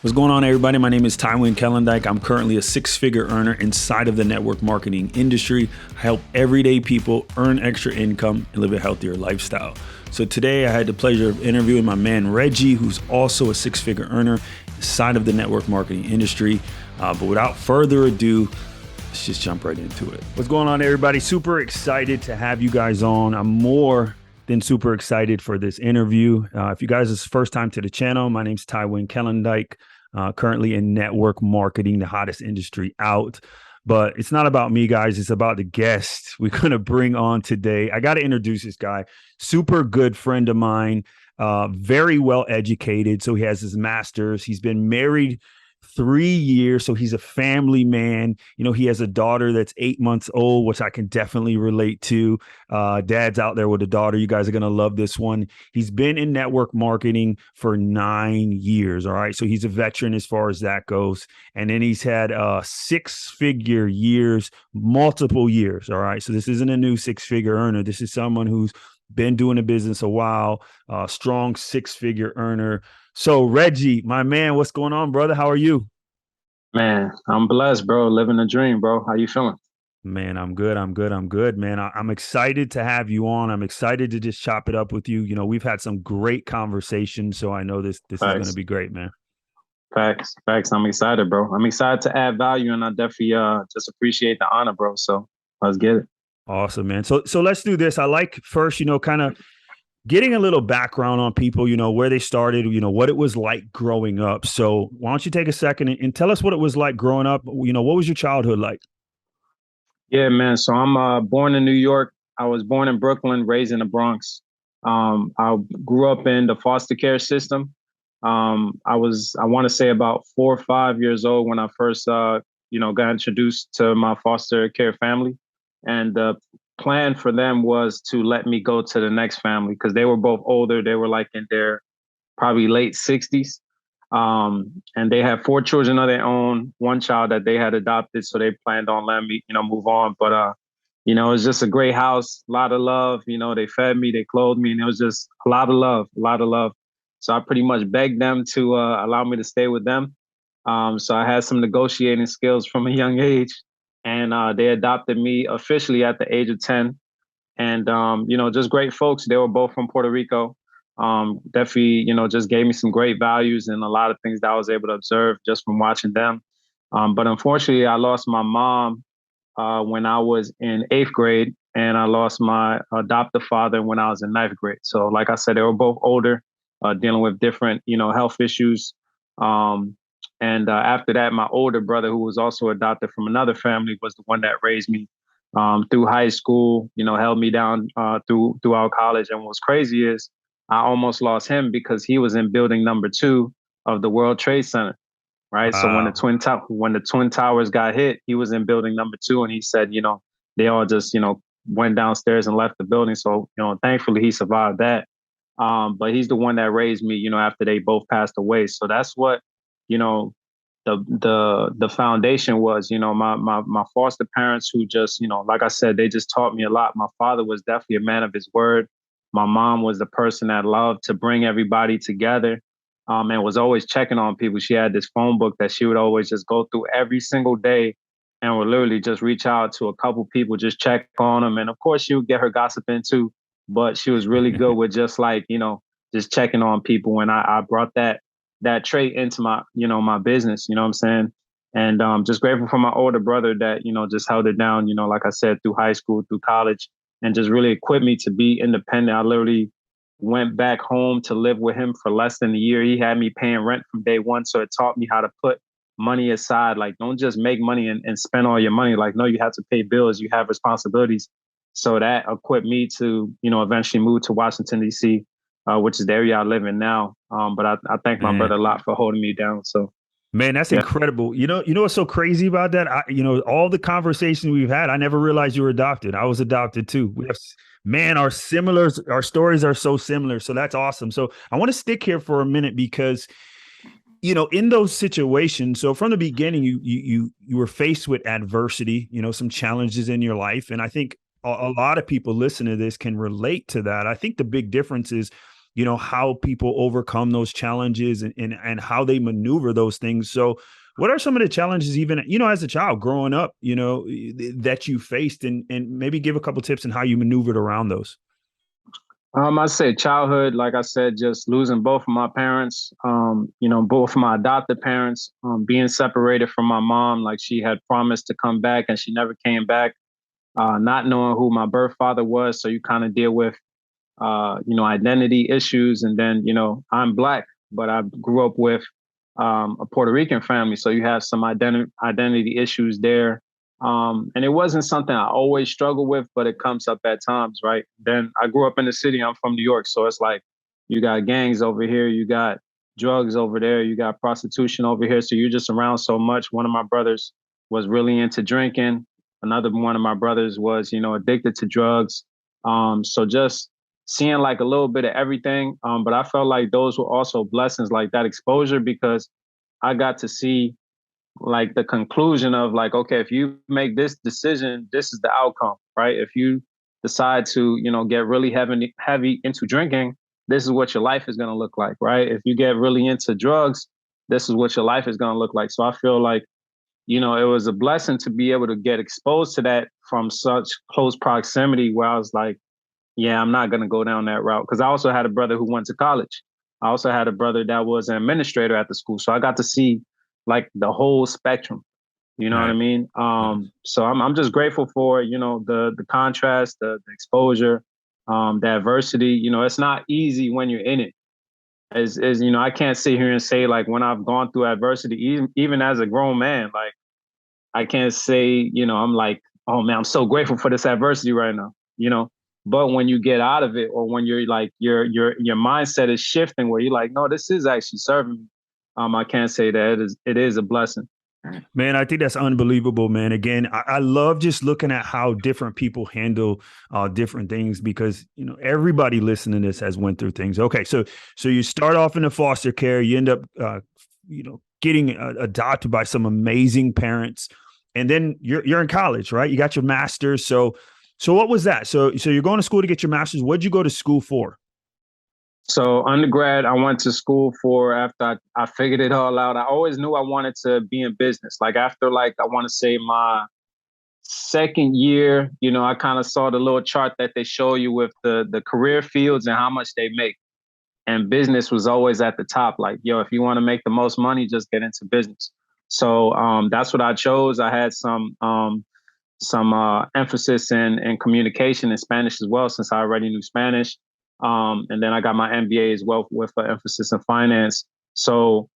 What's going on, everybody? My name is Tywin Kellendike. I'm currently a six-figure earner inside of the network marketing industry. I help everyday people earn extra income and live a healthier lifestyle. So today I had the pleasure of interviewing my man Reggie, who's also a six-figure earner inside of the network marketing industry. But without further ado, let's just jump right into it. What's going on, everybody? Super excited to have you guys on. I'm more than super excited for this interview. If you guys is first time to the channel, my name's Tywin Kellendike. Currently in network marketing, the hottest industry out. But it's not about me, guys. It's about the guest we're going to bring on today. I got to introduce this guy. Super good friend of mine, very well educated. So he has his master's. He's been married 3 years. So he's a family man. You know, he has a daughter that's 8 months old, which I can definitely relate to. Dads out there with a daughter, you guys are going to love this one. He's been in network marketing for 9 years. All right. So he's a veteran as far as that goes. And then he's had six-figure years, multiple years. All right. So this isn't a new six-figure earner. This is someone who's been doing the business a while, strong six-figure earner. So Reggie, my man, what's going on, brother? How are you? Man, I'm blessed, bro. Living the dream, bro. How you feeling? Man, I'm good, man. I'm excited to have you on. I'm excited to just chop it up with you. You know, we've had some great conversations, so I know this is going to Facts, be great, man. facts. I'm excited, bro. I'm excited to add value, and I definitely just appreciate the honor, bro. So let's get it. Awesome, man. So let's do this. I like first, kind of getting a little background on people, where they started, what it was like growing up. So why don't you take a second and tell us what it was like growing up? What was your childhood like? Yeah, man. So I'm born in New York. I was born in Brooklyn, raised in the Bronx. I grew up in the foster care system. I want to say about 4 or 5 years old when I first, got introduced to my foster care family. And the plan for them was to let me go to the next family because they were both older. They were like in their probably late 60s. And they had four children of their own, one child that they had adopted. So they planned on letting me, move on. But, it was just a great house, a lot of love. They fed me, they clothed me, and it was just a lot of love, a lot of love. So I pretty much begged them to allow me to stay with them. So I had some negotiating skills from a young age, and they adopted me officially at the age of 10. And, just great folks. They were both from Puerto Rico. Definitely, just gave me some great values and a lot of things that I was able to observe just from watching them. But unfortunately, I lost my mom when I was in eighth grade, and I lost my adoptive father when I was in ninth grade. So, like I said, they were both older, dealing with different, health issues. And after that, my older brother, who was also adopted from another family, was the one that raised me through high school. Held me down throughout college. And what's crazy is I almost lost him because he was in building number two of the World Trade Center. Right. So when the Wow. Twin Towers got hit, he was in building number two, and he said, they all just went downstairs and left the building. So thankfully he survived that. But he's the one that raised me, after they both passed away. So that's what you know the foundation was. My foster parents, who just like I said, they just taught me a lot. My father was definitely a man of his word. My mom was the person that loved to bring everybody together, and was always checking on people. She had this phone book that she would always just go through every single day, and would literally just reach out to a couple people, just check on them. And of course, she would get her gossip in too, but she was really good with just like, just checking on people. And I brought that trait into my business, you know what I'm saying? And just grateful for my older brother that, just held it down, like I said, through high school, through college, and just really equipped me to be independent. I literally went back home to live with him for less than a year. He had me paying rent from day one. So it taught me how to put money aside. Like, don't just make money and spend all your money. Like, no, you have to pay bills. You have responsibilities. So that equipped me to, eventually move to Washington, D.C., which is the area I live in now. But I thank my brother Man. a lot for holding me down. So, Man, that's yeah. incredible. You know what's so crazy about that? All the conversations we've had, I never realized you were adopted. I was adopted too. Man, our stories are so similar. So that's awesome. So I want to stick here for a minute because, in those situations, so from the beginning, you were faced with adversity, some challenges in your life. And I think a lot of people listening to this can relate to that. I think the big difference is how people overcome those challenges and how they maneuver those things. So what are some of the challenges, even, as a child growing up, that you faced, and maybe give a couple tips on how you maneuvered around those? I say childhood, like I said, just losing both of my parents, both of my adopted parents, being separated from my mom. Like she had promised to come back and she never came back, not knowing who my birth father was. So you kind of deal with, identity issues. And then, I'm Black, but I grew up with a Puerto Rican family. So you have some identity issues there. And it wasn't something I always struggle with, but it comes up at times, right? Then I grew up in the city. I'm from New York. So it's like you got gangs over here, you got drugs over there, you got prostitution over here. So you're just around so much. One of my brothers was really into drinking. Another one of my brothers was, addicted to drugs. So just seeing like a little bit of everything. But I felt like those were also blessings, like that exposure, because I got to see like the conclusion of like, okay, if you make this decision, this is the outcome, right? If you decide to, get really heavy into drinking, this is what your life is going to look like, right? If you get really into drugs, this is what your life is going to look like. So I feel like, it was a blessing to be able to get exposed to that from such close proximity, where I was like, yeah, I'm not going to go down that route. Because I also had a brother who went to college. I also had a brother that was an administrator at the school. So I got to see like the whole spectrum. You know what I Right. mean? So I'm just grateful for, the contrast, the exposure, the adversity. It's not easy when you're in it. I can't sit here and say like when I've gone through adversity, even as a grown man, like I can't say, I'm like, oh man, I'm so grateful for this adversity right now, But when you get out of it, or when you're like your mindset is shifting where you're like, no, this is actually serving me. I can't say that it is a blessing. Man, I think that's unbelievable, man. Again, I love just looking at how different people handle different things, because everybody listening to this has went through things. Okay, so you start off in the foster care, you end up getting adopted by some amazing parents, and then you're in college, right? You got your master's. So what was that? So you're going to school to get your master's. What'd you go to school for? So undergrad, I went to school for after I figured it all out. I always knew I wanted to be in business. Like after like I want to say my second year, I kind of saw the little chart that they show you with the career fields and how much they make. And business was always at the top. Like, yo, if you want to make the most money, just get into business. So that's what I chose. I had some emphasis in communication and Spanish as well, since I already knew Spanish. And then I got my MBA as well with an emphasis in finance. So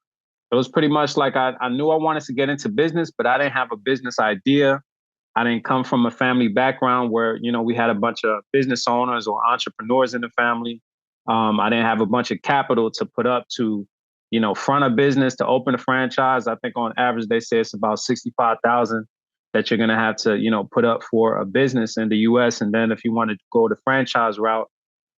it was pretty much like I knew I wanted to get into business, but I didn't have a business idea. I didn't come from a family background where, we had a bunch of business owners or entrepreneurs in the family. I didn't have a bunch of capital to put up to, front a business, to open a franchise. I think on average, they say it's about 65,000 that you're going to have to, put up for a business in the US. And then if you want to go the franchise route,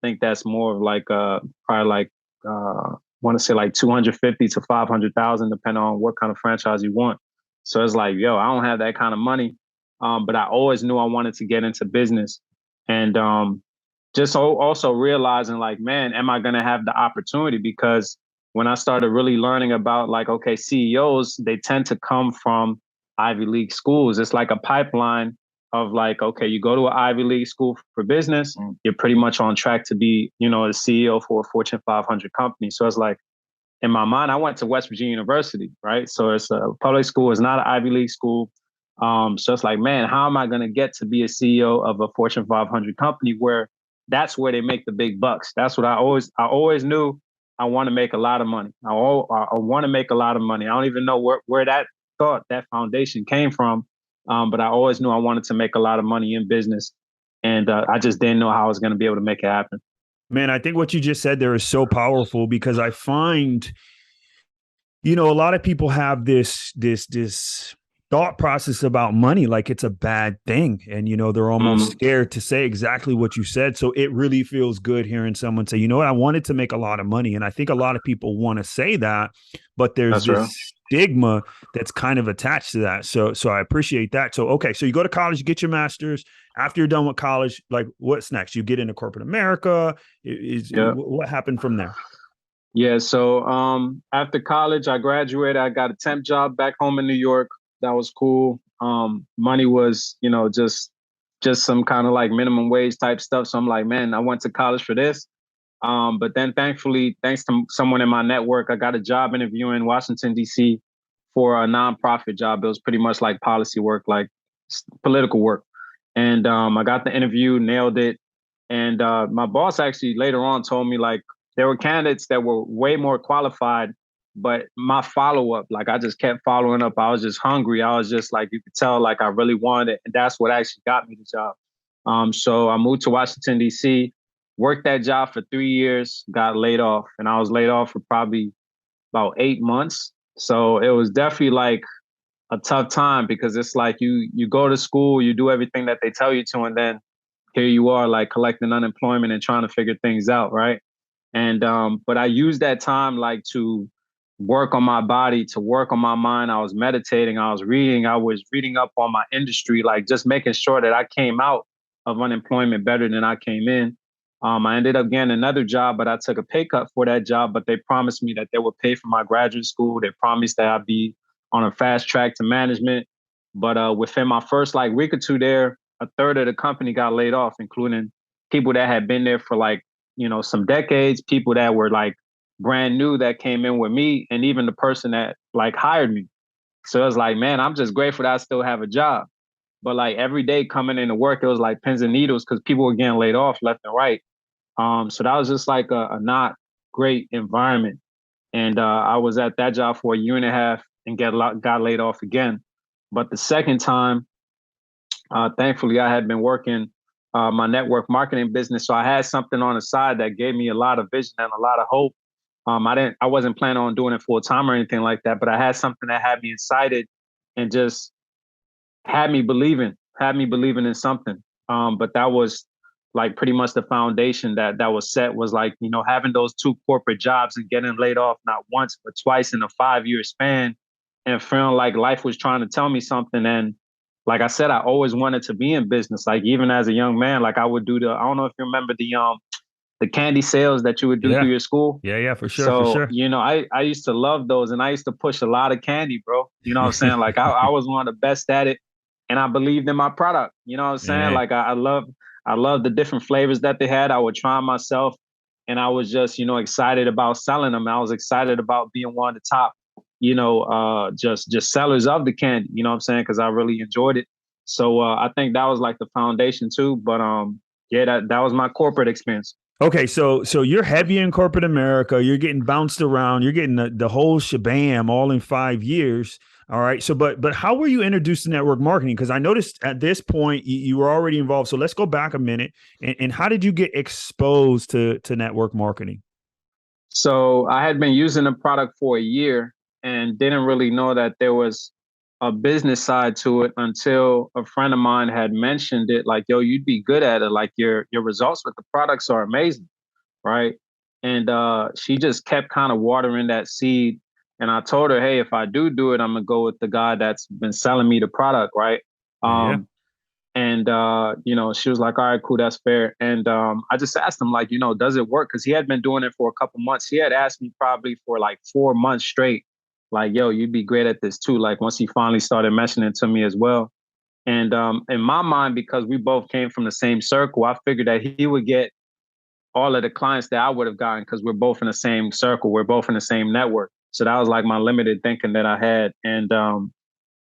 I think that's more of like probably like want to say like 250 to 500,000, depending on what kind of franchise you want. So it's like, yo, I don't have that kind of money, but I always knew I wanted to get into business, and just also realizing like, man, am I going to have the opportunity? Because when I started really learning about like, okay, CEOs, they tend to come from Ivy League schools. It's like a pipeline of like, okay, you go to an Ivy League school for business, you're pretty much on track to be, a CEO for a Fortune 500 company. So it's like, in my mind, I went to West Virginia University, right? So it's a public school, it's not an Ivy League school. So it's like, man, how am I going to get to be a CEO of a Fortune 500 company where that's where they make the big bucks? That's what I always knew. I want to make a lot of money. I want to make a lot of money. I don't even know where that foundation came from. But I always knew I wanted to make a lot of money in business. And I just didn't know how I was going to be able to make it happen. Man, I think what you just said there is so powerful, because I find, a lot of people have this thought process about money like it's a bad thing, and they're almost scared to say exactly what you said. So it really feels good hearing someone say, you know what, I wanted to make a lot of money. And I think a lot of people want to say that, but there's That's real. this stigma that's kind of attached to that. So I appreciate that. So okay, so you go to college, you get your master's. after you're done with college, like what's next? You get into corporate America. Yeah. What happened from there? Yeah. So after college, I graduated. I got a temp job back home in New York. That was cool. Money was, just some kind of like minimum wage type stuff. So I'm like, man, I went to college for this. But then thankfully, thanks to someone in my network, I got a job interview in Washington, D.C. for a nonprofit job. It was pretty much like policy work, like political work. And I got the interview, nailed it. And my boss actually later on told me like there were candidates that were way more qualified, but my follow up, like I just kept following up. I was just hungry. I was just like, you could tell like I really wanted it. And that's what actually got me the job. So I moved to Washington, D.C., worked that job for 3 years, got laid off. And I was laid off for probably about 8 months. So it was definitely like a tough time because it's like you go to school, you do everything that they tell you to, and then here you are like collecting unemployment and trying to figure things out, right? And but I used that time like to work on my body, to work on my mind. I was meditating, I was reading up on my industry, like just making sure that I came out of unemployment better than I came in. I ended up getting another job, but I took a pay cut for that job. But they promised me that they would pay for my graduate school. They promised that I'd be on a fast track to management. But within my first like week or two there, a third of the company got laid off, including people that had been there for like, some decades, people that were like brand new that came in with me, and even the person that like hired me. So it was like, man, I'm just grateful that I still have a job. But like every day coming into work, it was like pins and needles because people were getting laid off left and right. So that was just like a not great environment. And I was at that job for a year and a half and got laid off again. But the second time, thankfully, I had been working my network marketing business, so I had something on the side that gave me a lot of vision and a lot of hope. I wasn't planning on doing it full time or anything like that, but I had something that had me excited and just had me believing in something. But that was like pretty much the foundation that was set was like, having those two corporate jobs and getting laid off not once, but twice in a 5 year span and feeling like life was trying to tell me something. And like I said, I always wanted to be in business. Like even as a young man, like I would do I don't know if you remember the candy sales that you would do through Yeah. your school. Yeah, for sure, for So, sure. I used to love those and I used to push a lot of candy, bro. You know what I'm saying? Like I was one of the best at it and I believed in my product. You know what I'm saying? Man. Like I love the different flavors that they had. I would try myself and I was just, excited about selling them. I was excited about being one of the top, just sellers of the candy, you know what I'm saying? Cause I really enjoyed it. So I think that was like the foundation too. But yeah, that was my corporate experience. Okay, so you're heavy in corporate America. You're getting bounced around. You're getting the whole shebang all in 5 years. All right. So, but how were you introduced to network marketing? Because I noticed at this point you were already involved. So let's go back a minute. And how did you get exposed to network marketing? So I had been using the product for a year and didn't really know that there was a business side to it until a friend of mine had mentioned it. Like, yo, you'd be good at it. Like your results with the products are amazing, right? And she just kept kind of watering that seed. And I told her, hey, if I do it, I'm gonna go with the guy that's been selling me the product, right? Yeah. Um, and she was like, all right, cool, that's fair. And I just asked him, like, does it work? Because he had been doing it for a couple months. He had asked me probably for like 4 months straight, like, yo, you'd be great at this too. Like once he finally started mentioning it to me as well. And in my mind, because we both came from the same circle, I figured that he would get all of the clients that I would have gotten because we're both in the same circle. We're both in the same network. So that was like my limited thinking that I had. And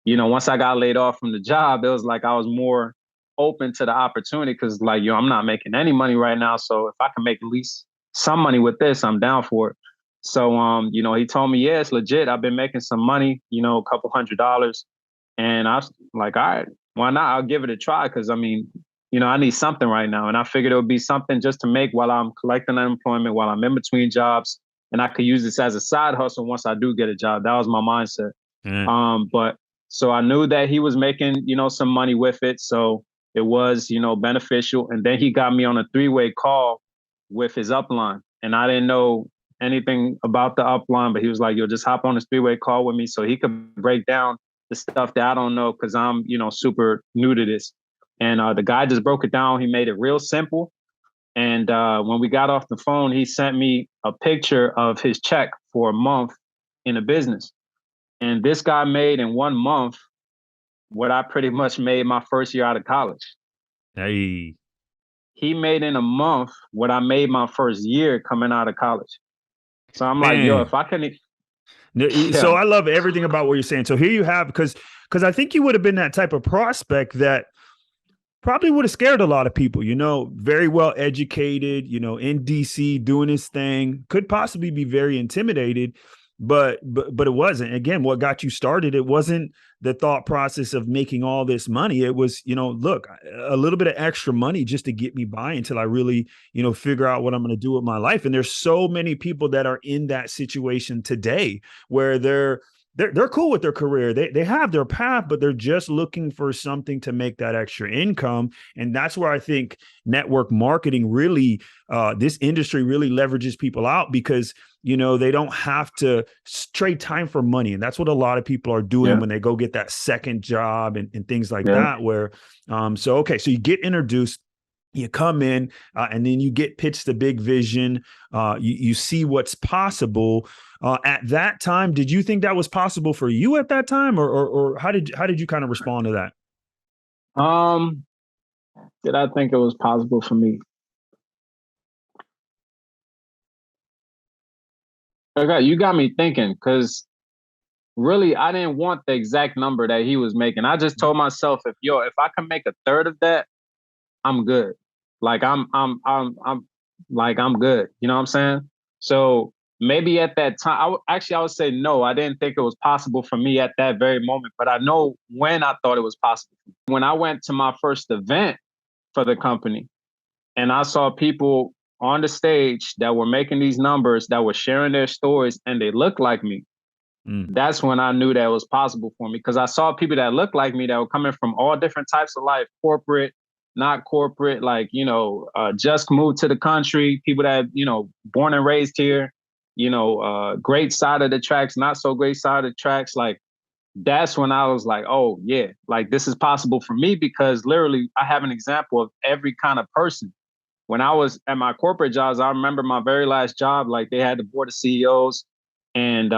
once I got laid off from the job, it was like I was more open to the opportunity because, like, yo, I'm not making any money right now. So if I can make at least some money with this, I'm down for it. So, he told me, yeah, it's legit. I've been making some money, a couple $100s. And I was like, all right, why not? I'll give it a try because, I mean, I need something right now. And I figured it would be something just to make while I'm collecting unemployment, while I'm in between jobs. And I could use this as a side hustle once I do get a job. That was my mindset. Yeah. But so I knew that he was making, some money with it. So it was, beneficial. And then he got me on a 3-way call with his upline. And I didn't know anything about the upline, but he was like, yo, just hop on this 3-way call with me so he could break down the stuff that I don't know because I'm, super new to this. And the guy just broke it down. He made it real simple. And when we got off the phone, he sent me a picture of his check for a month in a business. And this guy made in 1 month what I pretty much made my first year out of college. Hey. He made in a month what I made my first year coming out of college. So I'm like, yo, Man. if I can, So yeah, I love everything about what you're saying. So here you have, because I think you would have been that type of prospect that probably would have scared a lot of people, very well educated, in DC doing his thing, could possibly be very intimidated, but it wasn't. Again, what got you started, it wasn't the thought process of making all this money. It was, look, a little bit of extra money just to get me by until I really, figure out what I'm going to do with my life. And there's so many people that are in that situation today where they're cool with their career. They have their path, but they're just looking for something to make that extra income. And that's where I think network marketing really, this industry really leverages people out because, they don't have to trade time for money. And that's what a lot of people are doing when they go get that second job and things like that, where, so you get introduced, you come in and then you get pitched the big vision. You see what's possible. At that time, did you think that was possible for you at that time, or how did you kind of respond to that? Did I think it was possible for me? Okay, you got me thinking because really I didn't want the exact number that he was making. I just told myself if I can make a third of that, I'm good. Like I'm like I'm good. You know what I'm saying? So maybe at that time, I would say no. I didn't think it was possible for me at that very moment, but I know when I thought it was possible. When I went to my first event for the company, and I saw people on the stage that were making these numbers, that were sharing their stories, and they looked like me. That's when I knew that it was possible for me because I saw people that looked like me that were coming from all different types of life, corporate, not corporate, like, just moved to the country, people that, born and raised here, great side of the tracks, not so great side of the tracks. Like, that's when I was like, oh, yeah, like this is possible for me because literally I have an example of every kind of person. When I was at my corporate jobs, I remember my very last job, like they had the board of CEOs and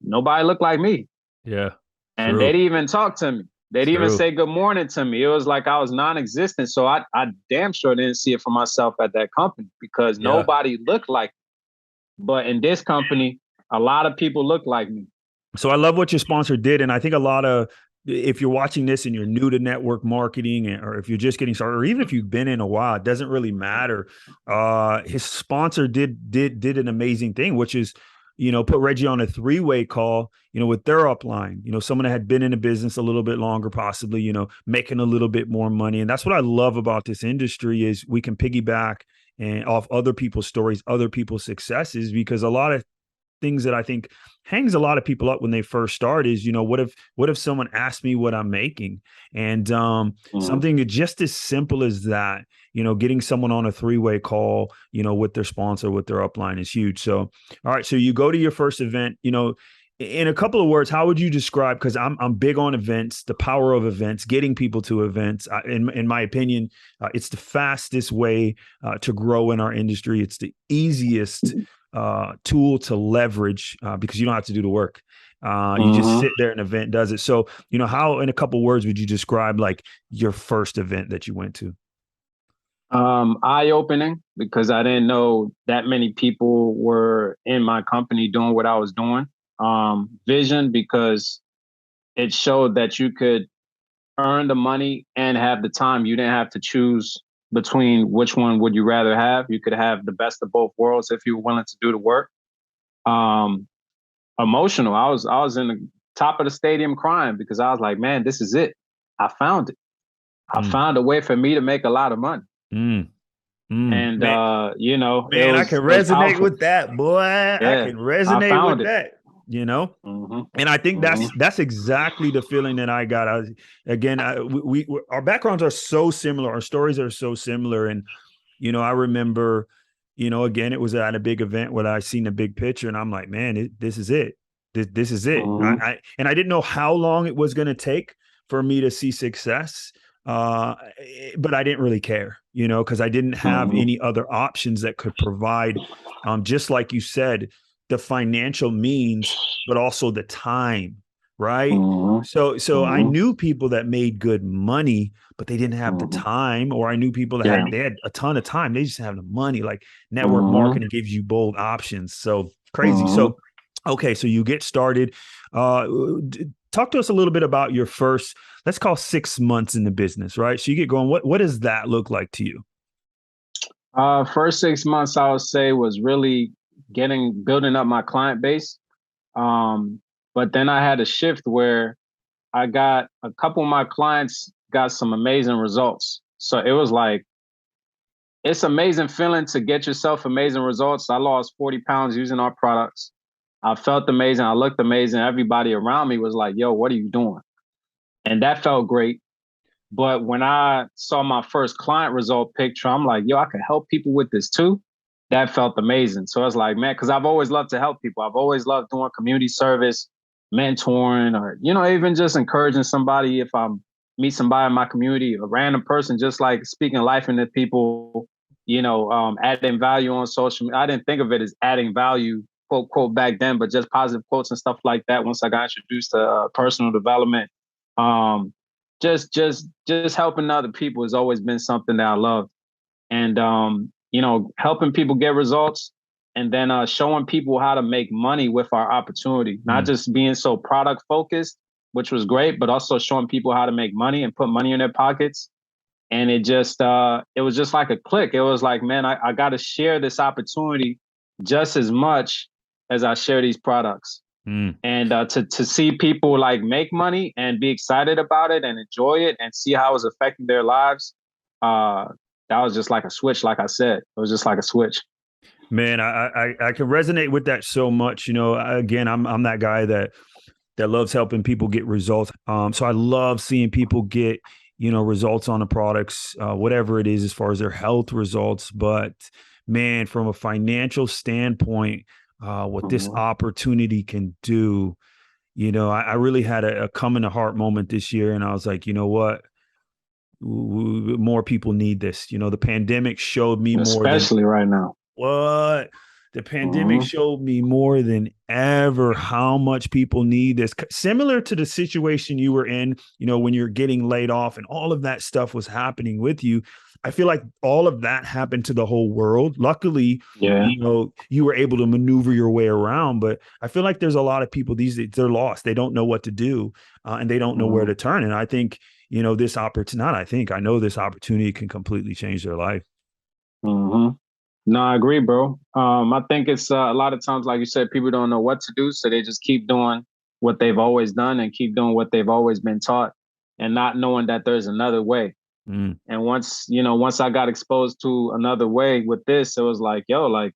nobody looked like me. Yeah. And they'd even talk to me. They'd even True. say good morning to me. It was like I was non-existent. So I damn sure didn't see it for myself at that company because nobody looked like me. But in this company, a lot of people look like me. So I love what your sponsor did. And I think if you're watching this and you're new to network marketing, or if you're just getting started, or even if you've been in a while, it doesn't really matter. His sponsor did an amazing thing, which is, put Reggie on a 3-way call, with their upline, someone that had been in the business a little bit longer, possibly, making a little bit more money. And that's what I love about this industry is we can piggyback and off other people's stories, other people's successes, because a lot of things that I think hangs a lot of people up when they first start is, what if someone asked me what I'm making? And something just as simple as that, getting someone on a 3-way call, with their sponsor, with their upline is huge. So, all right. So you go to your first event, in a couple of words, how would you describe, because I'm big on events, the power of events, getting people to events. In my opinion, it's the fastest way to grow in our industry. It's the easiest tool to leverage because you don't have to do the work. You just sit there and an event does it. So, how in a couple words would you describe like your first event that you went to? Eye-opening because I didn't know that many people were in my company doing what I was doing. Vision because it showed that you could earn the money and have the time. You didn't have to choose between which one would you rather have. You could have the best of both worlds if you were willing to do the work. Emotional. I was in the top of the stadium crying because I was like, man, this is it. I found it. I found a way for me to make a lot of money. And Man, man, I can resonate with that, boy. I can resonate with that. And I think that's exactly the feeling that I got. Our backgrounds are so similar. Our stories are so similar. And, I remember, again, it was at a big event where I seen the big picture and I'm like, man, this is it. This is it. And I didn't know how long it was going to take for me to see success. but I didn't really care, because I didn't have Mm-hmm. any other options that could provide, just like you said, the financial means, but also the time, right? Mm-hmm. So I Mm-hmm. knew people that made good money, but they didn't have the Mm-hmm. time, or I knew people that Yeah. they had a ton of time. They just have the money. Like network Mm-hmm. marketing gives you bold options. So crazy. Mm-hmm. So okay, so you get started. Uh, Talk to us a little bit about your first, let's call 6 months in the business, right? So you get going. What does that look like to you? First 6 months, I would say, was really building up my client base. Um, but then I had a shift where I got a couple of my clients got some amazing results. So it was like, it's amazing feeling to get yourself amazing results. I lost 40 pounds using our products. I felt amazing. I looked amazing. Everybody around me was like, yo, what are you doing? And that felt great. But when I saw my first client result picture, I'm like, yo, I can help people with this too. That felt amazing. So I was like, man, because I've always loved to help people. I've always loved doing community service, mentoring, or, even just encouraging somebody. If I meet somebody in my community, a random person, just like speaking life into people, adding value on social media. I didn't think of it as adding value, quote, quote, back then, but just positive quotes and stuff like that once I got introduced to personal development. Um, just helping other people has always been something that I love. And helping people get results, and then showing people how to make money with our opportunity, not Mm. just being so product focused, which was great, but also showing people how to make money and put money in their pockets. And it was just like a click. It was like, man, I got to share this opportunity just as much as I share these products. Mm. And to see people like make money and be excited about it and enjoy it and see how it's affecting their lives, uh, that was just like a switch. Like I said, it was just like a switch. Man, I can resonate with that so much. Again, I'm that guy that loves helping people get results. So I love seeing people get, results on the products, whatever it is, as far as their health results. But man, from a financial standpoint, what this Mm-hmm. opportunity can do, I really had a come in the heart moment this year, and I was like, you know what? More people need this. The pandemic showed me more than Especially right now. what the pandemic Mm-hmm. showed me more than ever how much people need this. Similar to the situation you were in, when you're getting laid off and all of that stuff was happening with you. I feel like all of that happened to the whole world. Luckily, Yeah. you were able to maneuver your way around, but I feel like there's a lot of people these days, they're lost. They don't know what to do, and they don't know where Mm-hmm. to turn. And I think, this opportunity, not I think, I know this opportunity can completely change their life. Mm-hmm. No, I agree, bro. I think it's a lot of times, like you said, people don't know what to do, so they just keep doing what they've always done and keep doing what they've always been taught, and not knowing that there's another way. Mm. And once I got exposed to another way with this, it was like, yo, like,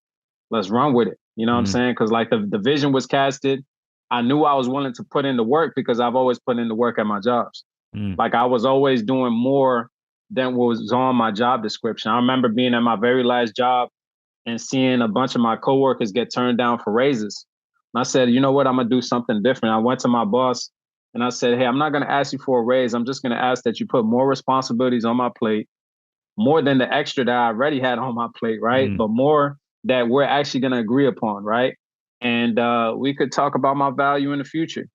let's run with it. You know what I'm Mm. saying? Because like the vision was casted. I knew I was willing to put in the work because I've always put in the work at my jobs. Mm. Like I was always doing more than what was on my job description. I remember being at my very last job and seeing a bunch of my coworkers get turned down for raises. And I said, you know what? I'm gonna do something different. I went to my boss and I said, hey, I'm not gonna ask you for a raise. I'm just gonna ask that you put more responsibilities on my plate, more than the extra that I already had on my plate, right? Mm. But more that we're actually gonna agree upon, right? And we could talk about my value in the future.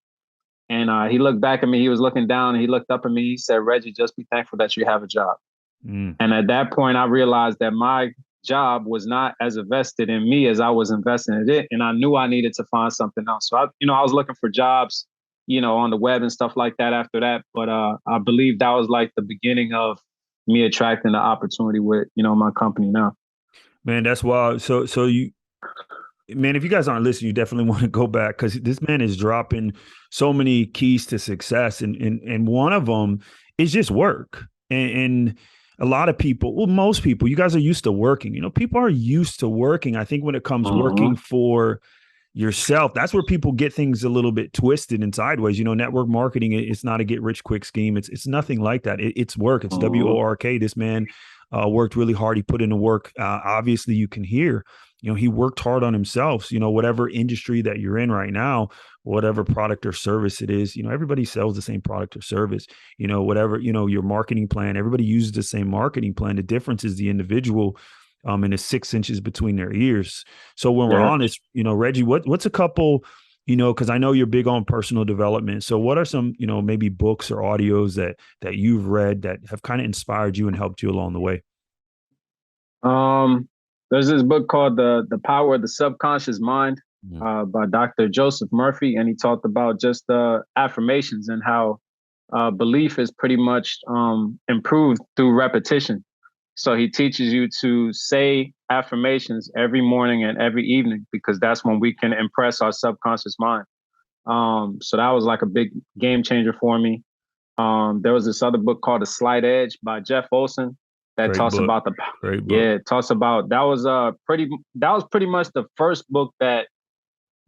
And he looked back at me. He was looking down and he looked up at me. He said, Reggie, just be thankful that you have a job. Mm. And at that point, I realized that my job was not as invested in me as I was invested in it. And I knew I needed to find something else. So I was looking for jobs, on the web and stuff like that after that. But I believe that was like the beginning of me attracting the opportunity with, my company now. Man, that's wild. So you, man, if you guys aren't listening, you definitely want to go back, because this man is dropping so many keys to success, and one of them is just work. And a lot of people, well, most people, you guys are used to working. People are used to working. I think when it comes working Mm-hmm. for yourself, that's where people get things a little bit twisted and sideways. Network marketing, it's not a get rich quick scheme. It's nothing like that. It's work. It's Mm-hmm. WORK. This man worked really hard. He put in the work. Obviously, you can hear. he worked hard on himself. Whatever industry that you're in right now, whatever product or service it is, everybody sells the same product or service. Whatever, your marketing plan, everybody uses the same marketing plan. The difference is the individual, and the 6 inches between their ears. So when we're Yeah. honest, Reggie, what's a couple, because I know you're big on personal development. So what are some, maybe books or audios that you've read that have kind of inspired you and helped you along the way? There's this book called The Power of the Subconscious Mind, by Dr. Joseph Murphy, and he talked about just affirmations and how belief is pretty much improved through repetition. So he teaches you to say affirmations every morning and every evening, because that's when we can impress our subconscious mind. So that was like a big game changer for me. There was this other book called The Slight Edge by Jeff Olson that Great talks book. about Great book. it talks about that was pretty much the first book that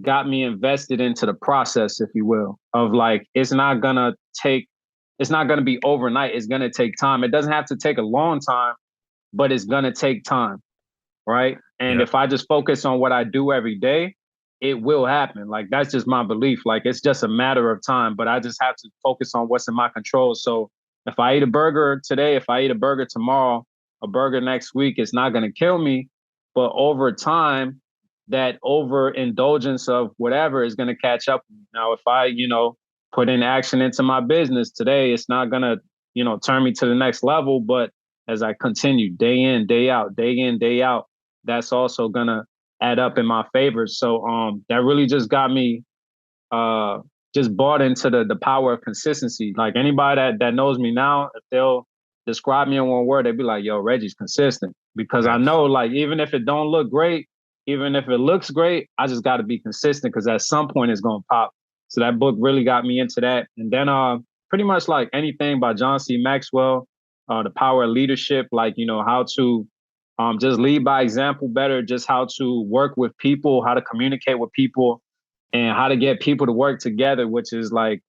got me invested into the process, if you will, of like it's not gonna be overnight. It's gonna take time. It doesn't have to take a long time, but it's gonna take time, right? And Yeah. if I just focus on what I do every day, it will happen. Like that's just my belief. Like it's just a matter of time, but I just have to focus on what's in my control. So if I eat a burger today, if I eat a burger tomorrow, a burger next week, it's not going to kill me. But over time, that overindulgence of whatever is going to catch up. Now, if I, put in action into my business today, it's not going to, turn me to the next level. But as I continue day in, day out, day in, day out, that's also going to add up in my favor. So that really just got me just bought into the power of consistency. Like anybody that knows me now, if they'll describe me in one word, they'd be like, yo, Reggie's consistent. Because I know like even if it don't look great, even if it looks great, I just got to be consistent, because at some point it's going to pop. So that book really got me into that. And then pretty much like anything by John C. Maxwell, The Power of Leadership, like, how to just lead by example better, just how to work with people, how to communicate with people, and how to get people to work together, which is like,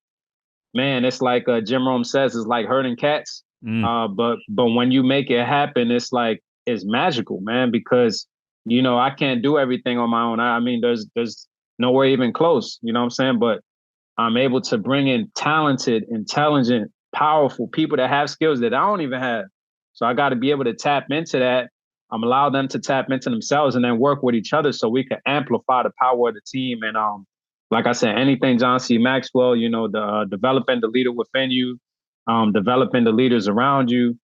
man, it's like Jim Rome says, it's like herding cats. But when you make it happen, it's like, it's magical, man, because, I can't do everything on my own. I mean, there's nowhere even close, you know what I'm saying? But I'm able to bring in talented, intelligent, powerful people that have skills that I don't even have. So I got to be able to tap into that. Allow them to tap into themselves and then work with each other so we can amplify the power of the team. And like I said, anything John C. Maxwell, the developing the leader within you, developing the leaders around you,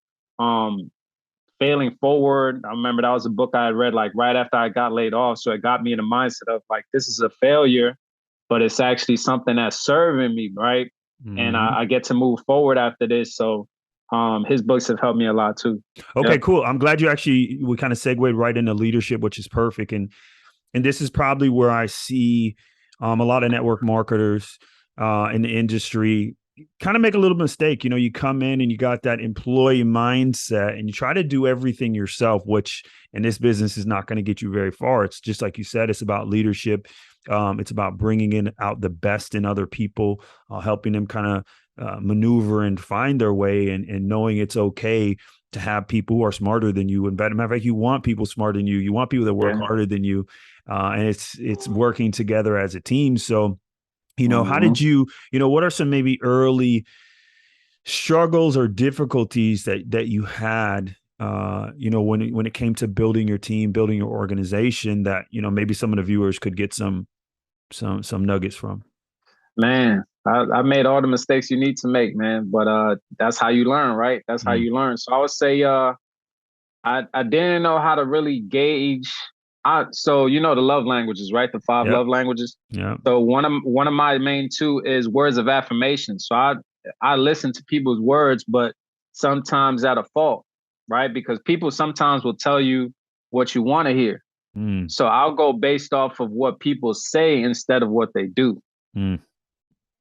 failing forward. I remember that was a book I had read like right after I got laid off. So it got me in the mindset of like, this is a failure, but it's actually something that's serving me, right? And I get to move forward after this. So his books have helped me a lot too. Okay, cool. I'm glad we kind of segued right into leadership, which is perfect. And this is probably where I see a lot of network marketers in the industry kind of make a little mistake. You come in and you got that employee mindset and you try to do everything yourself, which in this business is not going to get you very far. It's just like you said, it's about leadership. It's about bringing out the best in other people, helping them kind of maneuver and find their way, and knowing it's okay to have people who are smarter than you. And matter of fact, you want people smarter than you. You want people that work harder than you. And it's working together as a team. So, how did you, what are some maybe early struggles or difficulties that you had, when it came to building your team, building your organization, that, maybe some of the viewers could get some nuggets from? Man, I made all the mistakes you need to make, man. But that's how you learn, right? That's how you learn. So I would say I didn't know how to really gauge. So the love languages, right? The 5 love languages. Yeah. So one of my main 2 is words of affirmation. So I listen to people's words, but sometimes at a fault, right? Because people sometimes will tell you what you want to hear. So I'll go based off of what people say instead of what they do.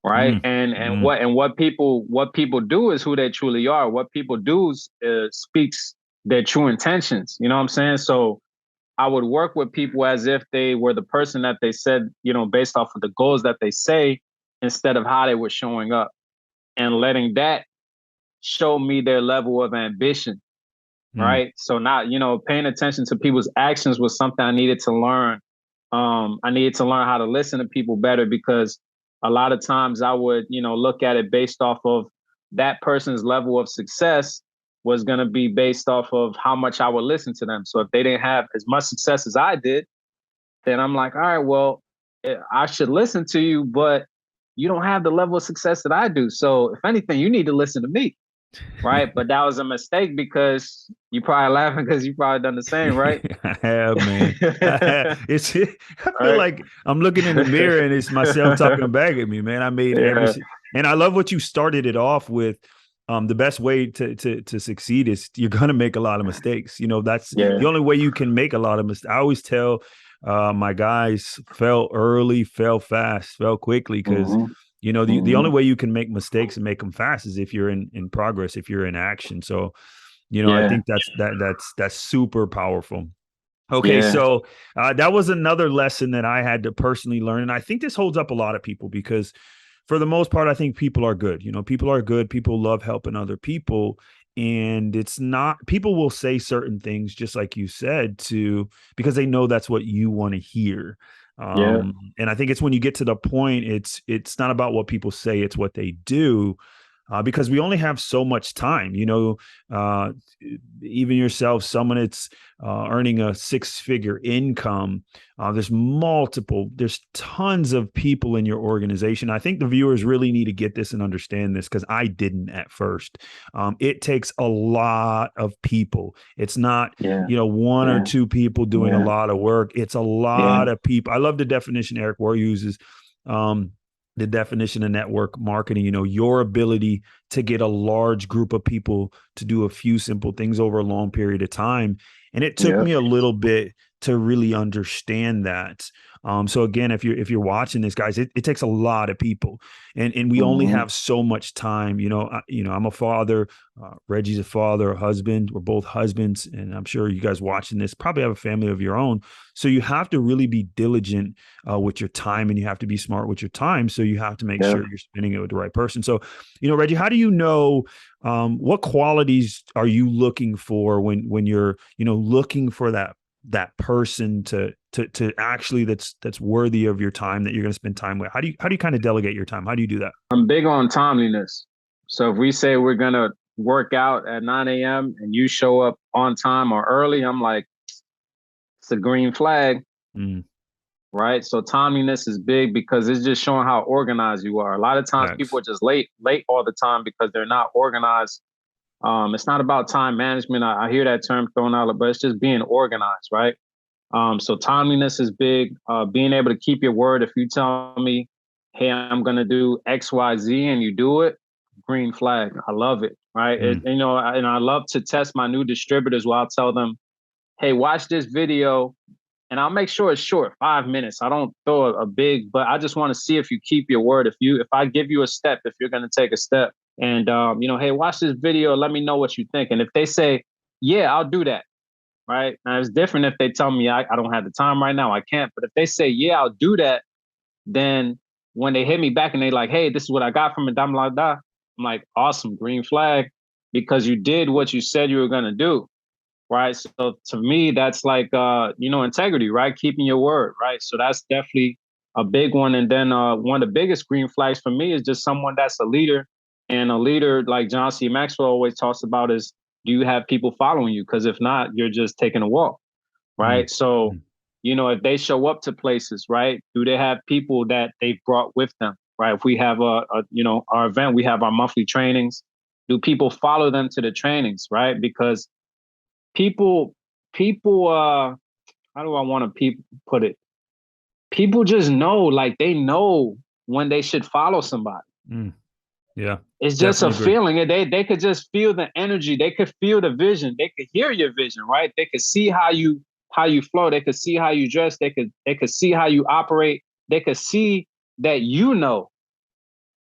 Right. And what people do is who they truly are. What people do speaks their true intentions. You know what I'm saying? So I would work with people as if they were the person that they said, based off of the goals that they say, instead of how they were showing up, and letting that show me their level of ambition. Mm. right? So not, paying attention to people's actions was something I needed to learn. I needed to learn how to listen to people better because a lot of times I would, look at it based off of that person's level of success was going to be based off of how much I would listen to them. So if they didn't have as much success as I did, then I'm like, all right, well, I should listen to you, but you don't have the level of success that I do. So if anything, you need to listen to me. Right. But that was a mistake because you probably laughing because you probably done the same, right? I have, man. I have. I feel Right. like I'm looking in the mirror and it's myself talking back at me, man. I made Yeah. and I love what you started it off with. The best way to succeed is you're gonna make a lot of mistakes. That's Yeah. the only way you can make a lot of mistakes. I always tell my guys, fail early, fail fast, fail quickly, because Hmm. the Hmm. only way you can make mistakes and make them fast is if you're in progress, if you're in action. So I Yeah. think that's super powerful. Okay, Yeah. so that was another lesson that I had to personally learn, and I think this holds up a lot of people because, for the most part, I think people are good. People are good. People love helping other people, and it's not. People will say certain things, just like you said, because they know that's what you want to hear. Yeah. And I think it's when you get to the point, it's not about what people say; it's what they do. Because we only have so much time, uh, even yourself, someone that's earning a six-figure income. There's tons of people in your organization. I think the viewers really need to get this and understand this because I didn't at first. It takes a lot of people. It's not, Yeah. one or Yeah. two people doing a Yeah. lot of work. It's a Yeah. lot of people. I love the definition Eric Ware uses. The definition of network marketing, your ability to get a large group of people to do a few simple things over a long period of time. And it took Yeah. me a little bit to really understand that. So again, if you're watching this, guys, it takes a lot of people, and we only Hmm. have so much time. I'm a father. Reggie's a father, a husband. We're both husbands, and I'm sure you guys watching this probably have a family of your own. So you have to really be diligent with your time, and you have to be smart with your time. So you have to make Yeah. sure you're spending it with the right person. So, Reggie, how do you know what qualities are you looking for when you're looking for that person to actually that's worthy of your time that you're going to spend time with? How do you kind of delegate your time? How do you do that? I'm big on timeliness. So if we say we're gonna work out at 9 a.m. and you show up on time or early, I'm like, it's a green flag. Mm, Right. So timeliness is big because it's just showing how organized you are. A lot of times people thanks. are just late all the time because they're not organized. It's not about time management. I hear that term thrown out, but it's just being organized, right? So timeliness is big. Being able to keep your word. If you tell me, hey, I'm gonna do X, Y, Z, and you do it, green flag. I love it, right? Mm, And I love to test my new distributors where I'll tell them, hey, watch this video and I'll make sure it's short, 5 minutes. I don't throw a big, but I just want to see if you keep your word. If I give you a step, if you're going to take a step, and hey, watch this video. Let me know what you think. And if they say, yeah, I'll do that. Right now, it's different if they tell me I don't have the time right now. I can't. But if they say, yeah, I'll do that, then when they hit me back and they like, hey, this is what I got from it, I'm like, awesome, green flag, because you did what you said you were going to do. Right. So to me, that's like, integrity, right? Keeping your word. Right. So that's definitely a big one. And then one of the biggest green flags for me is just someone that's a leader, and a leader like John C. Maxwell always talks about is, do you have people following you? Because if not, you're just taking a walk. mm, Right. So, mm. if they show up to places, right, do they have people that they've brought with them? Right. If we have our event, we have our monthly trainings. Do people follow them to the trainings? Right. Because people people how do I want to put it? People just know, like they know when they should follow somebody. Mm. Yeah, It's just a definitely agree. feeling, and they could just feel the energy, they could feel the vision, they could hear your vision, right? They could see how you flow, they could see how you dress, they could see how you operate, they could see that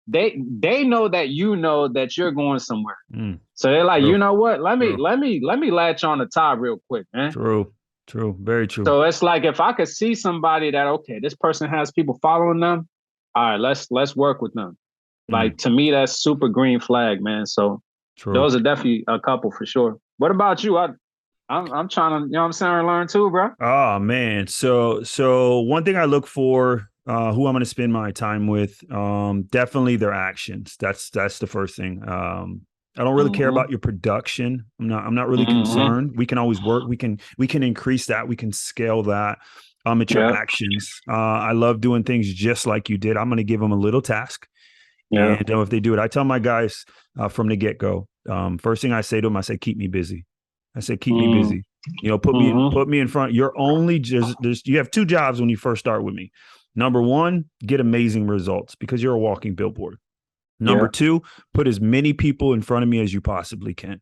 they know that that you're going somewhere. Mm. So they're like, you True, know what? Let me true, let me let me latch on the tie real quick, man. true, true. Very true. So it's like if I could see somebody that, okay, this person has people following them, all right, let's work with them. Mm. Like to me, that's super green flag, man. So True. those are definitely a couple for sure. What about you? I'm trying to, you know what I'm saying, learn too, bro. Oh man. So one thing I look for, who I'm going to spend my time with, definitely their actions. That's the first thing. I don't really care Mm-hmm. about your production. I'm not really Mm-hmm. concerned. We can always work. We can increase that. We can scale that. It's your Yeah. actions. I love doing things just like you did. I'm going to give them a little task, Yeah. and if they do it, I tell my guys from the get go. First thing I say to them, I say, keep me busy. I say, keep me Mm-hmm. busy. Put me in, Mm-hmm. put me in front. You're only just there's you have two jobs when you first start with me. Number one, get amazing results because you're a walking billboard. Number Yeah. two, put as many people in front of me as you possibly can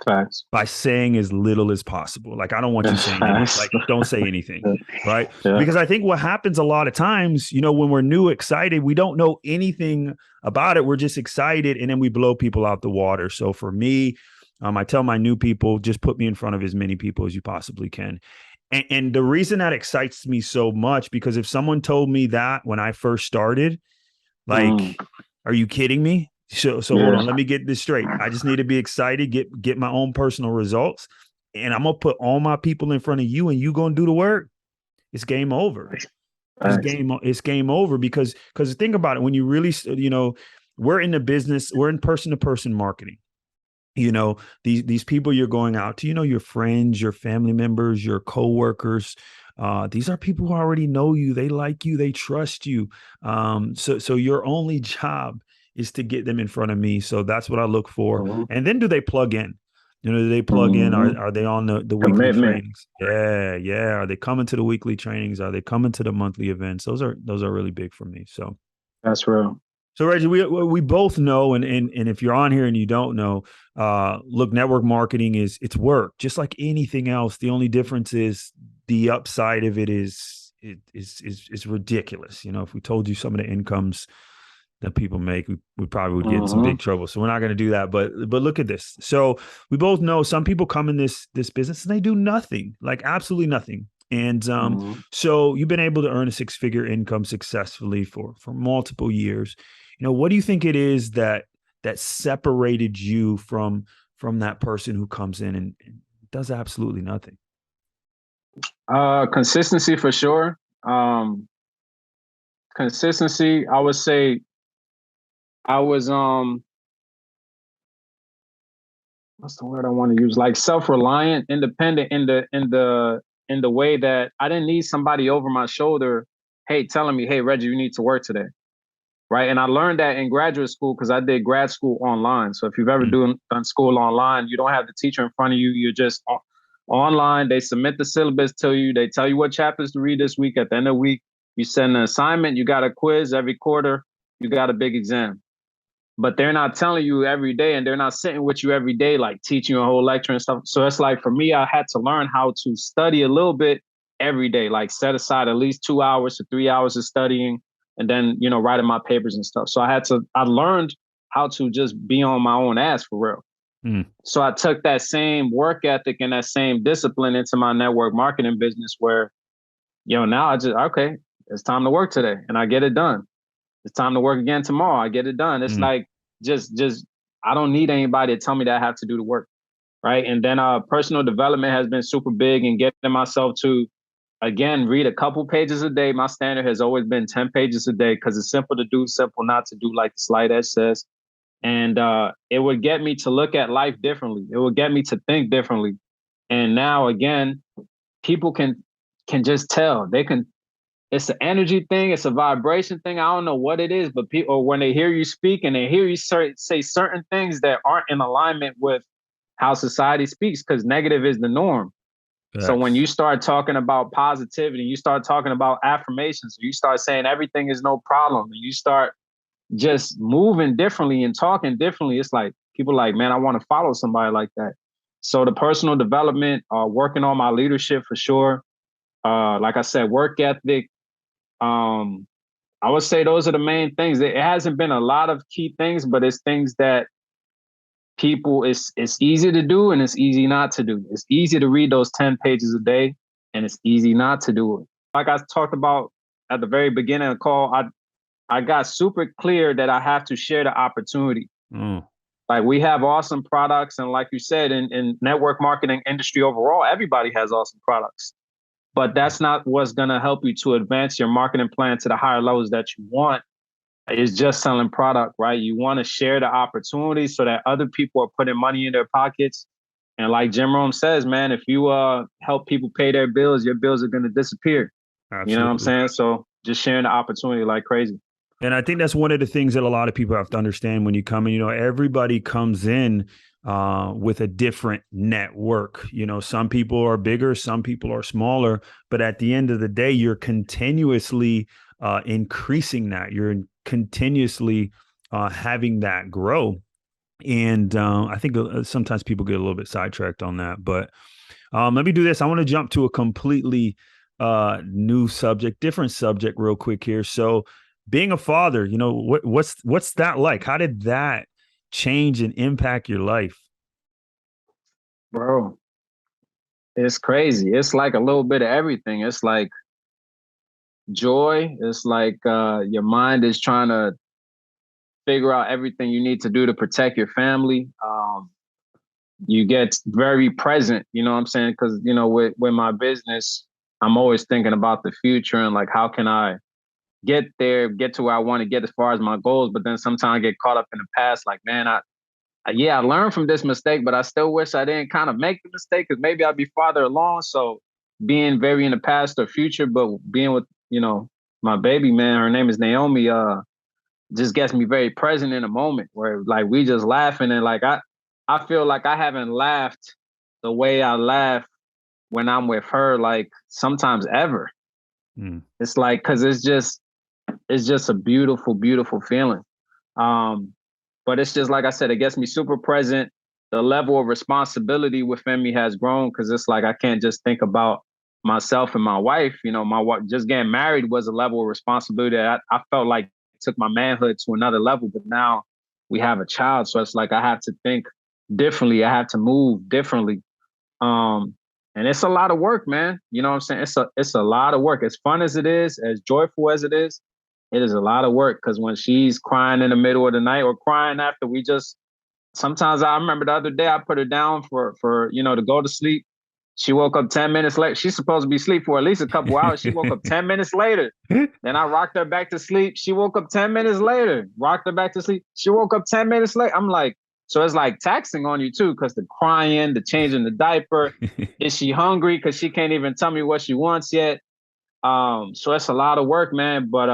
Facts. by saying as little as possible. Like, I don't want you saying any, Facts. like, don't say anything, right? Yeah. Because I think what happens a lot of times, when we're new, excited, we don't know anything about it. We're just excited and then we blow people out the water. So for me, I tell my new people, just put me in front of as many people as you possibly can. And the reason that excites me so much, because if someone told me that when I first started, Mm. like, are you kidding me? So hold Yeah. on, let me get this straight. I just need to be excited, get my own personal results, and I'm gonna put all my people in front of you, and you gonna do the work. It's game over. Facts. It's game over because think about it. When you really, we're in the business, we're in person to person marketing. These people you're going out to, your friends, your family members, your coworkers. These are people who already know you. They like you. They trust you. So your only job is to get them in front of me. So that's what I look for. Mm-hmm. And then do they plug in? Do they plug in? Mm-hmm. Are they on the weekly Commitment. trainings? Yeah, yeah. Are they coming to the weekly trainings? Are they coming to the monthly events? Those are really big for me. That's real. So Reggie, we both know, and if you're on here and you don't know, look, network marketing it's work, just like anything else. The only difference is the upside of it is ridiculous. If we told you some of the incomes that people make, we probably would get in some Mm-hmm. big trouble. So we're not going to do that. But look at this. So we both know some people come in this business and they do nothing, like absolutely nothing. And Mm-hmm. so you've been able to earn a six-figure income successfully for multiple years. What do you think it is that separated you from that person who comes in and does absolutely nothing? Consistency for sure. Consistency, I would say I was what's the word I want to use? Like self-reliant, independent in the way that I didn't need somebody over my shoulder, hey, telling me, hey, Reggie, you need to work today. Right. And I learned that in graduate school because I did grad school online. So if you've ever Mm, done school online, you don't have the teacher in front of you. You're just online. They submit the syllabus to you. They tell you what chapters to read this week. At the end of the week, you send an assignment. You got a quiz every quarter. You got a big exam. But they're not telling you every day, and they're not sitting with you every day, like teaching you a whole lecture and stuff. So it's like for me, I had to learn how to study a little bit every day, like set aside at least 2 hours to 3 hours of studying, and then writing my papers and stuff. So I learned how to just be on my own ass for real. mm, So I took that same work ethic and that same discipline into my network marketing business, where now I just okay, it's time to work today, and I get it done. It's time to work again tomorrow. I get it done. It's mm. like just I don't need anybody to tell me that I have to do the work, right? And then personal development has been super big and getting myself to again read a couple pages a day. My standard has always been 10 pages a day because it's simple to do, simple not to do, like the slide edge says. And it would get me to look at life differently. It would get me to think differently. And now again, people can just tell. They can it's an energy thing. It's a vibration thing. I don't know what it is, but people, when they hear you speak and they hear you say certain things that aren't in alignment with how society speaks, because negative is the norm. So when Facts. you start talking about positivity, you start talking about affirmations, you start saying everything is no problem, and you start just moving differently and talking differently, it's like people like, man, I want to follow somebody like that. So the personal development, working on my leadership for sure. Like I said, work ethic, um, I would say those are the main things. It hasn't been a lot of key things, but it's things that people it's easy to do and it's easy not to do. It's easy to read those 10 pages a day and it's easy not to do it. Like I talked about at the very beginning of the call, I got super clear that I have to share the opportunity. Mm, Like we have awesome products, and like you said, in network marketing industry overall, everybody has awesome products. But that's not what's gonna help you to advance your marketing plan to the higher levels that you want. Is just selling product, right? You want to share the opportunity so that other people are putting money in their pockets. And like Jim Rome says, man, if you help people pay their bills, your bills are gonna disappear. You know what I'm Absolutely. saying? So just sharing the opportunity like crazy. And I think that's one of the things that a lot of people have to understand when you come in. Everybody comes in with a different network. Some people are bigger, some people are smaller, but at the end of the day, you're continuously increasing that. You're continuously having that grow. And I think sometimes people get a little bit sidetracked on that. But let me do this. I want to jump to a completely new subject, different subject, real quick here. So, being a father, what's that like? How did that change and impact your life? Bro, it's crazy. It's like a little bit of everything. It's like joy. It's like your mind is trying to figure out everything you need to do to protect your family. You get very present, you know what I'm saying? Because, with my business, I'm always thinking about the future and like, how can I get there, get to where I want to get as far as my goals? But then sometimes I get caught up in the past, like, man, I learned from this mistake, but I still wish I didn't kind of make the mistake because maybe I'd be farther along. So being very in the past or future, but being with, my baby, man, her name is Naomi, just gets me very present in a moment where like we just laughing and like I feel like I haven't laughed the way I laugh when I'm with her, like sometimes ever. Mm. It's like because it's just a beautiful, beautiful feeling. Um, but it's just like I said, it gets me super present. The level of responsibility within me has grown because it's like I can't just think about myself and my wife. My wife just getting married was a level of responsibility that I felt like took my manhood to another level. But now we have a child, so it's like I have to think differently. I have to move differently. Um, and it's a lot of work, man. You know what I'm saying? It's a lot of work. As fun as it is, as joyful as it is a lot of work because when she's crying in the middle of the night or crying after we just sometimes I remember the other day I put her down for to go to sleep. She woke up 10 minutes late. She's supposed to be asleep for at least a couple hours. She woke up 10 minutes later. Then I rocked her back to sleep. She woke up 10 minutes later. Rocked her back to sleep. She woke up 10 minutes later. I'm like, so it's like taxing on you too, because the crying, the changing the diaper. Is she hungry? Because she can't even tell me what she wants yet. So it's a lot of work, man. But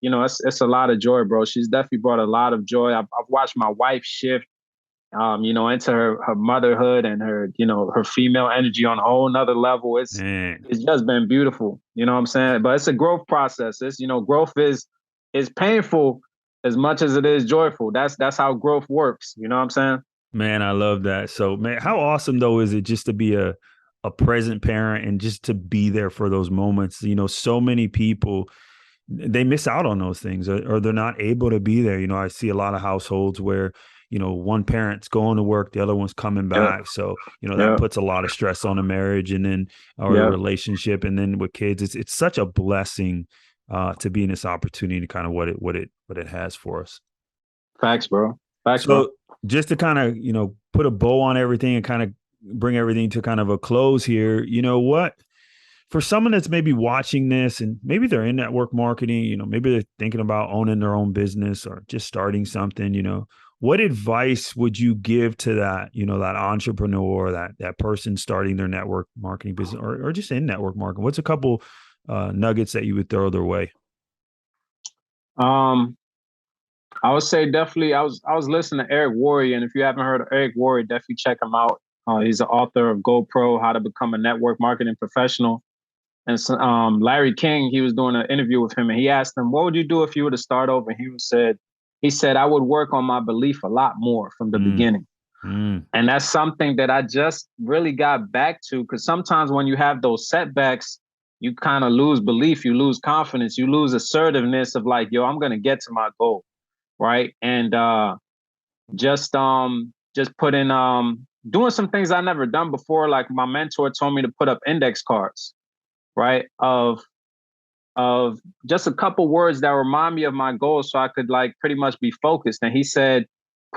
it's a lot of joy, bro. She's definitely brought a lot of joy. I've watched my wife shift into her motherhood and her female energy on a whole nother level. Man. It's just been beautiful. You know what I'm saying? But it's a growth process. Growth is painful as much as it is joyful. That's how growth works. You know what I'm saying? Man, I love that. So, man, how awesome though is it just to be a present parent and just to be there for those moments? So many people they miss out on those things or they're not able to be there. I see a lot of households where, one parent's going to work, the other one's coming Yeah. back. So, that Yeah. puts a lot of stress on a marriage and then or a Yeah. relationship. And then with kids, it's such a blessing to be in this opportunity to kind of what it has for us. Facts, bro. Facts, bro. So just to kind of, put a bow on everything and kind of bring everything to kind of a close here, what for someone that's maybe watching this and maybe they're in network marketing, maybe they're thinking about owning their own business or just starting something, what advice would you give to that, that entrepreneur, that person starting their network marketing business or just in network marketing? What's a couple nuggets that you would throw their way? Um, I would say definitely. I was listening to Eric Worre, and if you haven't heard of Eric Worre, definitely check him out. He's the author of GoPro: How to Become a Network Marketing Professional. And so, Larry King, he was doing an interview with him, and he asked him, "What would you do if you were to start over?" And he said, "I would work on my belief a lot more from the Mm, beginning." mm, And that's something that I just really got back to because sometimes when you have those setbacks, you kind of lose belief, you lose confidence, you lose assertiveness of like, yo, I'm gonna get to my goal, right? And just put in doing some things I never done before. Like my mentor told me to put up index cards, right? Of just a couple words that remind me of my goals so I could like pretty much be focused. And he said,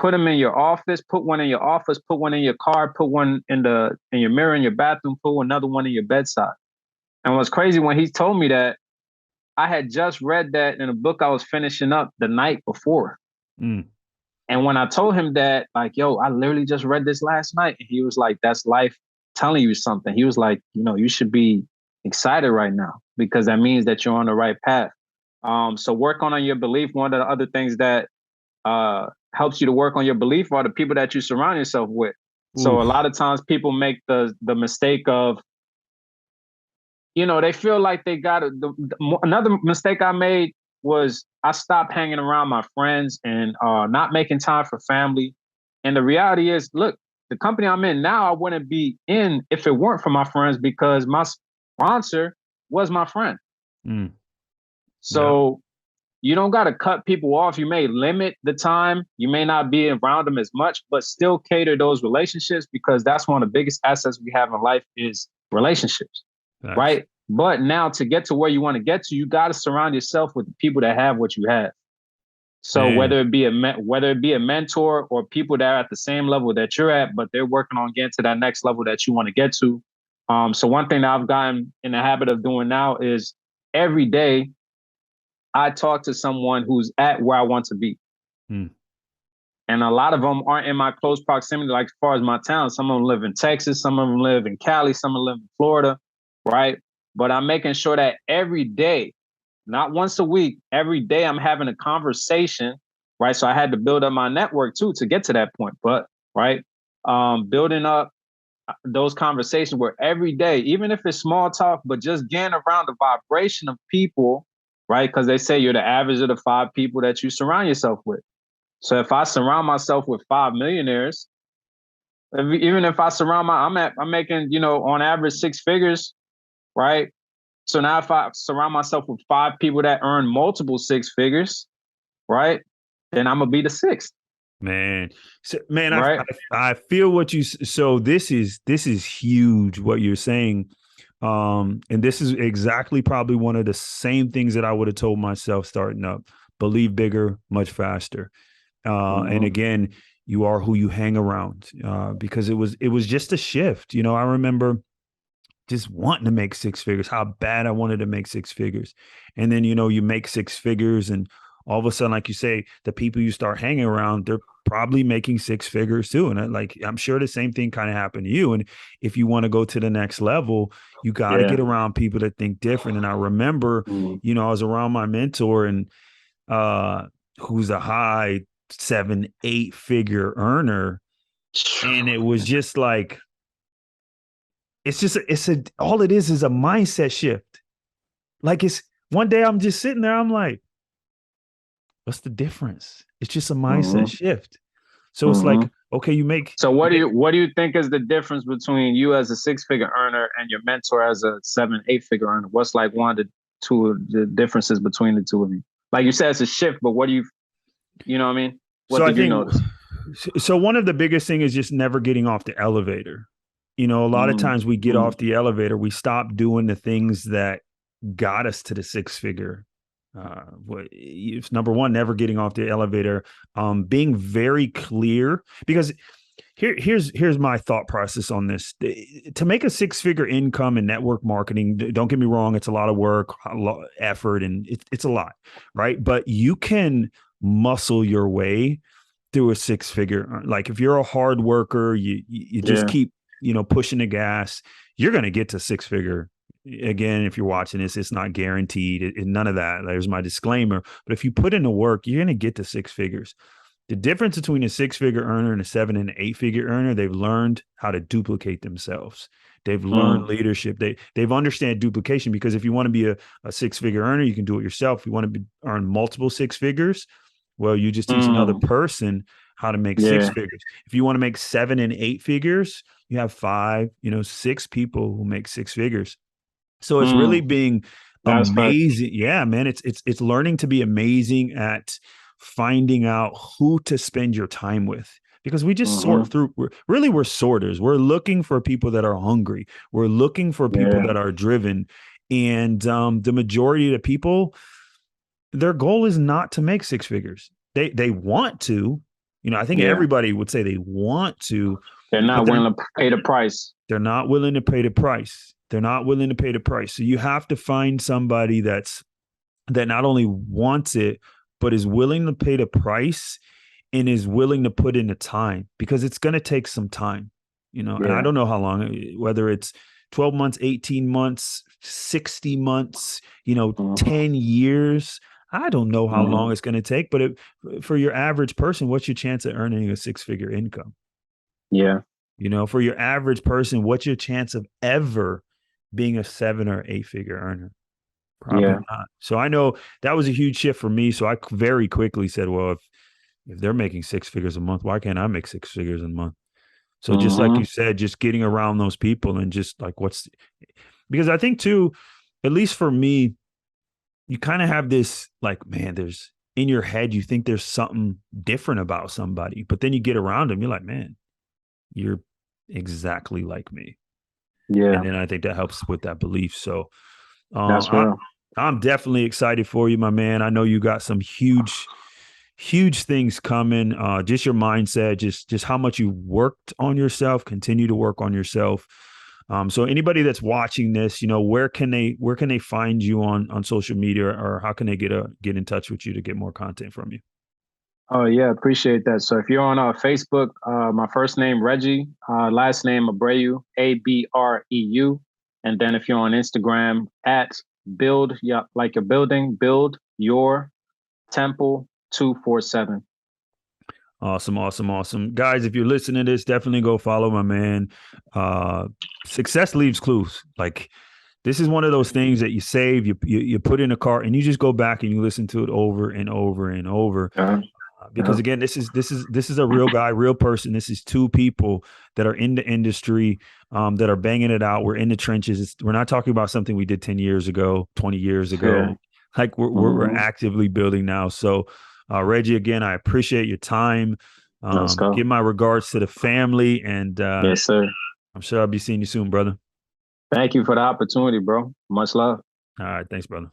put them in your office, put one in your office, put one in your car, put one in your mirror in your bathroom, put another one in your bedside. And what's crazy, when he told me that, I had just read that in a book I was finishing up the night before. Mm. And when I told him that, like, yo, I literally just read this last night. And he was like, that's life telling you something. He was like, you should be excited right now because that means that you're on the right path. So work on your belief. One of the other things that helps you to work on your belief are the people that you surround yourself with. So a lot of times people make the mistake of, they feel like they got another mistake I made was I stopped hanging around my friends and not making time for family. And the reality is, look, the company I'm in now, I wouldn't be in if it weren't for my friends because my sponsor was my friend. Mm. So you don't got to cut people off. You may limit the time. You may not be around them as much, but still cater those relationships because that's one of the biggest assets we have in life is relationships, right? But now to get to where you want to get to, you got to surround yourself with the people that have what you have. So whether it be a mentor or people that are at the same level that you're at, but they're working on getting to that next level that you want to get to. So one thing that I've gotten in the habit of doing now is every day I talk to someone who's at where I want to be. Mm. And a lot of them aren't in my close proximity, like as far as my town. Some of them live in Texas, some of them live in Cali, some of them live in Florida, right? But I'm making sure that every day, not once a week, every day I'm having a conversation, right? So I had to build up my network too to get to that point. But right, building up those conversations where every day, even if it's small talk, but just getting around the vibration of people, right? Because they say you're the average of the 5 people that you surround yourself with. So if I surround myself with 5 millionaires, even if I surround I'm making, on average 6 figures, right? So now if I surround myself with 5 people that earn multiple 6 figures, right? Then I'm gonna be the 6th. Man, so, man, right? I feel what you. So this is huge. What you're saying, and this is exactly probably one of the same things that I would have told myself starting up. Believe bigger, much faster. And again, you are who you hang around. Because it was just a shift. I remember just wanting to make 6 figures. How bad I wanted to make 6 figures, and then you make 6 figures and all of a sudden, like you say, the people you start hanging around, they're probably making 6 figures too. And I'm sure the same thing kind of happened to you. And if you want to go to the next level, you got to get around people that think different. And I remember, I was around my mentor and who's a high 7-8 figure earner. And it was just like, all it is a mindset shift. Like it's one day I'm just sitting there, I'm like, what's the difference? It's just a mindset shift. So it's like, okay, you make. So what do you think is the difference between you as a 6-figure earner and your mentor as a 7-8 figure earner? What's like one of the two of the differences between the two of you? Like you said, it's a shift, but what do you know what I mean? What did you notice? So one of the biggest thing is just never getting off the elevator. A lot of times we get off the elevator, we stop doing the things that got us to the 6-figure. It's number one, never getting off the elevator, being very clear, because here's my thought process on this. To make a 6-figure income in network marketing, don't get me wrong, it's a lot of work, a lot of effort, and it's a lot, right? But you can muscle your way through a 6-figure. Like if you're a hard worker, you just keep pushing the gas, you're going to get to 6-figure. Again, if you're watching this, it's not guaranteed. None of that. There's my disclaimer. But if you put in the work, you're going to get to 6 figures. The difference between a 6-figure earner and a 7 and 8-figure earner, they've learned how to duplicate themselves. They've learned leadership. They've understand duplication, because if you want to be a 6-figure earner, you can do it yourself. If you want to earn multiple 6 figures, well, you just teach another person how to make 6 figures. If you want to make 7 and 8 figures, you have 5, 6 people who make 6 figures. So it's really being amazing. Yeah, man. It's learning to be amazing at finding out who to spend your time with, because we just sort through. We're sorters. We're looking for people that are hungry. We're looking for people that are driven. And the majority of the people, their goal is not to make 6 figures. They want to, I think Yeah. everybody would say they want to, They're but not willing to pay the price. they're not willing to pay the price. They're not willing to pay the price. So you have to find somebody that not only wants it, but is willing to pay the price and is willing to put in the time, because it's going to take some time, and I Yeah. don't know how long, whether it's 12 months, 18 months, 60 months, Hmm. 10 years. I don't know how long Hmm. it's going to take, but for your average person, what's your chance of earning a six-figure income? Yeah. For your average person, what's your chance of ever being a 7 or 8 figure earner? Probably Yeah. not. So I know that was a huge shift for me. So I very quickly said, well, if they're making 6 figures a month, why can't I make 6 figures a month? So just like you Hmm. said, just getting around those people and just like because I think too, at least for me, you kind of have this like, man, there's in your head, you think there's something different about somebody, but then you get around them, you're like, man, you're exactly like me. And Yeah. then I think that helps with that belief. So uh, That's I, real. I'm definitely excited for you, my man. I know you got some huge things coming. Just your mindset, just how much you worked on yourself, continue to work on yourself. So anybody that's watching this, where can they find you on social media, or how can they get in touch with you to get more content from you? Oh yeah, appreciate that. So if you're on Facebook, my first name Reggie, last name Abreu, Abreu, and then if you're on Instagram at build, yeah, like a building, build your temple 247. Awesome, awesome, awesome. Guys, if you're listening to this, definitely go follow my man. Uh, Success leaves clues. Like, this is one of those things that you save, you put in a cart, and you just go back and you listen to it over and over and over. Yeah, Because yeah, again, this is a real guy, real person. This is two people that are in the industry, that are banging it out. We're in the trenches. We're not talking about something we did 10 years ago, 20 years yeah. ago. Like we're Hmm. actively building now. So, Reggie, again, I appreciate your time. Let's go. Give my regards to the family, and Yes, sir. I'm sure I'll be seeing you soon, brother. Thank you for the opportunity, bro. Much love. All right, thanks, brother.